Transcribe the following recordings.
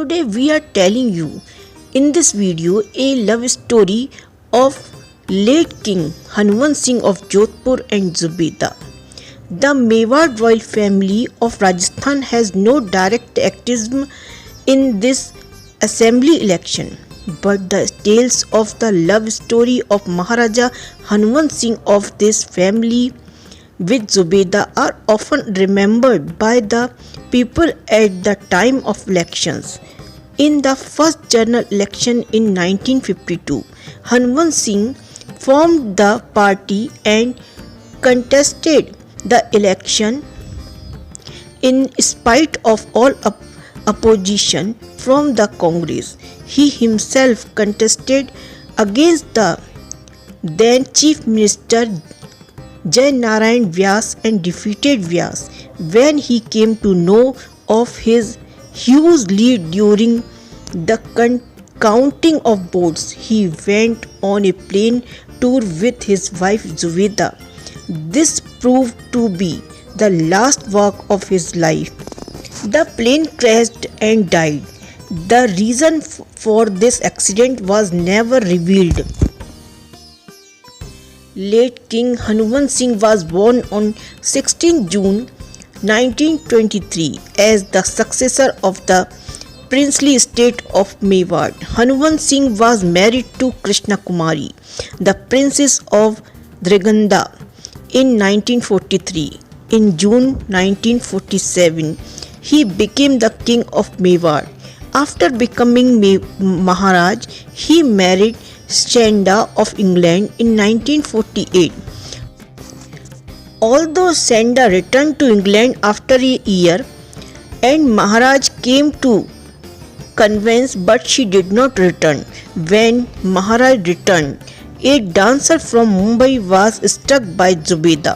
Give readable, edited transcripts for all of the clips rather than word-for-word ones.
Today we are telling you in this video a love story of late King Hanwant Singh of Jodhpur and Zubeda. The Mewar royal family of Rajasthan has no direct activism in this assembly election, but the tales of the love story of Maharaja Hanwant Singh of this family with Zubeda are often remembered by the people at the time of elections. In the first general election in 1952, Hanwant Singh formed the party and contested the election in spite of all opposition from the Congress. He himself contested against the then Chief Minister Jai Narayan Vyas and defeated Vyas. When he came to know of his huge lead during the counting of votes, he went on a plane tour with his wife Zubeda. This proved to be the last walk of his life. The plane crashed and died. The reason for this accident was never revealed. Late King Hanwant Singh was born on 16 June 1923 as the successor of the princely estate of Mewar. Hanwant Singh was married to Krishna Kumari, the princess of Draganda, in 1943. In June 1947, he became the king of Mewar. After becoming Maharaj, he married Senda of England in 1948. Although Senda returned to England after a year and Maharaj came to convent, but she did not return. When Maharaj returned, a dancer from Mumbai was struck by Zubeda.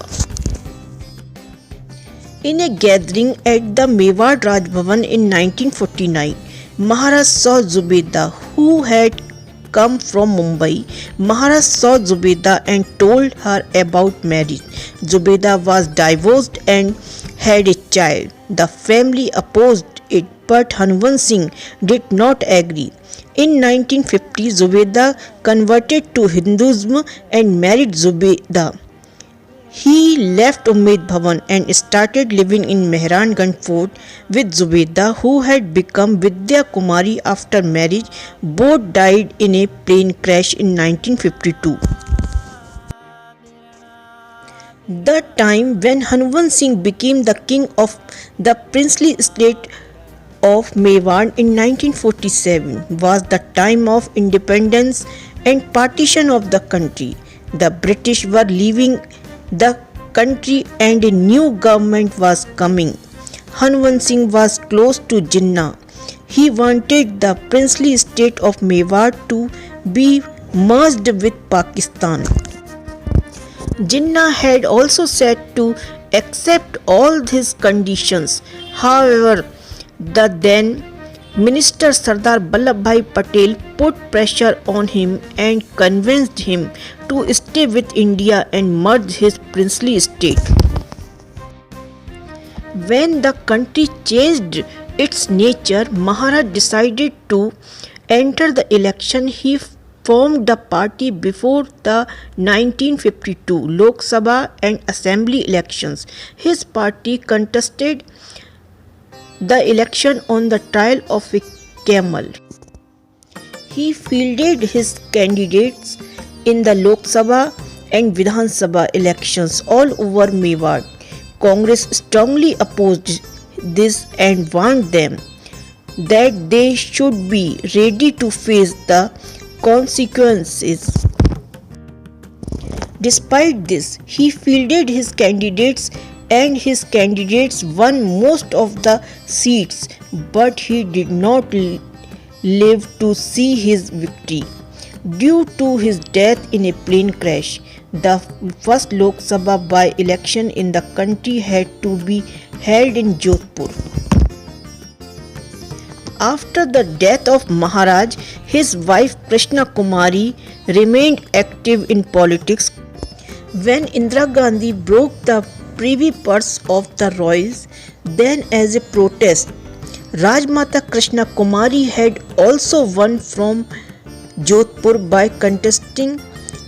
In a gathering at the Mewar Raj Bhavan in 1949, Maharaj saw Zubeda, who had come from Mumbai. Maharaj saw Zubeda and told her about marriage. Zubeda was divorced and had a child. The family opposed it, but Hanwant Singh did not agree. In 1950, Zubeda converted to Hinduism and married Zubeda. He left Umaid Bhavan and started living in Mehranganj Fort with Zubeda, who had become Vidya Kumari after marriage. Both died in a plane crash in 1952. The time when Hanwant Singh became the king of the princely estate of Mewar in 1947 was the time of independence and partition of the country. The British were leaving the country and a new government was coming. Hanwant Singh was close to Jinnah. He wanted the princely state of Mewar to be merged with Pakistan. Jinnah had also said to accept all his conditions. However, the then Minister Sardar Vallabhbhai Patel put pressure on him and convinced him to stay with India and merge his princely state. When the country changed its nature, Maharaj decided to enter the election. He formed the party before the 1952 Lok Sabha and Assembly elections. His party contested the election on the trial of a camel. He fielded his candidates in the Lok Sabha and Vidhan Sabha elections all over Mewar. Congress strongly opposed this and warned them that they should be ready to face the consequences. Despite this, he fielded his candidates and his candidates won most of the seats, but he did not live to see his victory due to his death in a plane crash. The first Lok Sabha by-election in the country had to be held in Jodhpur. After the death of Maharaj, his wife Krishna Kumari remained active in politics. When Indira Gandhi broke the privy purse of the royals, then as a protest, Rajmata Krishna Kumari had also won from Jodhpur by contesting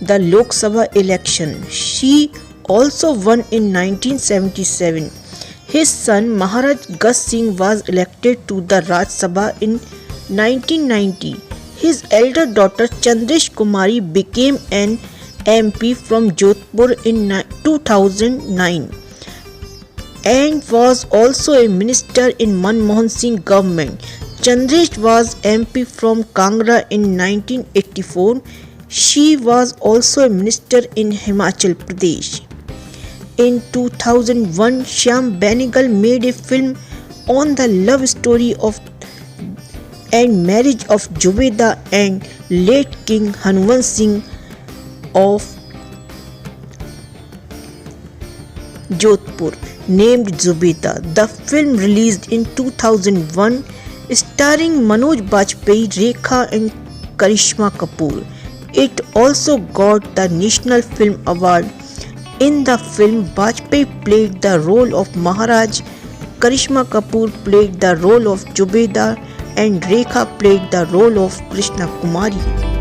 the Lok Sabha election. She also won in 1977. His son Maharaj Gus Singh was elected to the Raj Sabha in 1990. His elder daughter Chandresh Kumari became an MP from Jodhpur in 2009 and was also a minister in Manmohan Singh government. Chandresh was MP from Kangra in 1984. She was also a minister in Himachal Pradesh. In 2001, Shyam Benegal made a film on the love story of and marriage of Zubeda and late King Hanwant Singh of Jodhpur, named Zubeda. The film released in 2001, starring Manoj Bajpayee, Rekha and Karishma Kapoor. It also got the National Film Award. In the film, Bajpayee played the role of Maharaj, Karishma Kapoor played the role of Zubeda, and Rekha played the role of Krishna Kumari.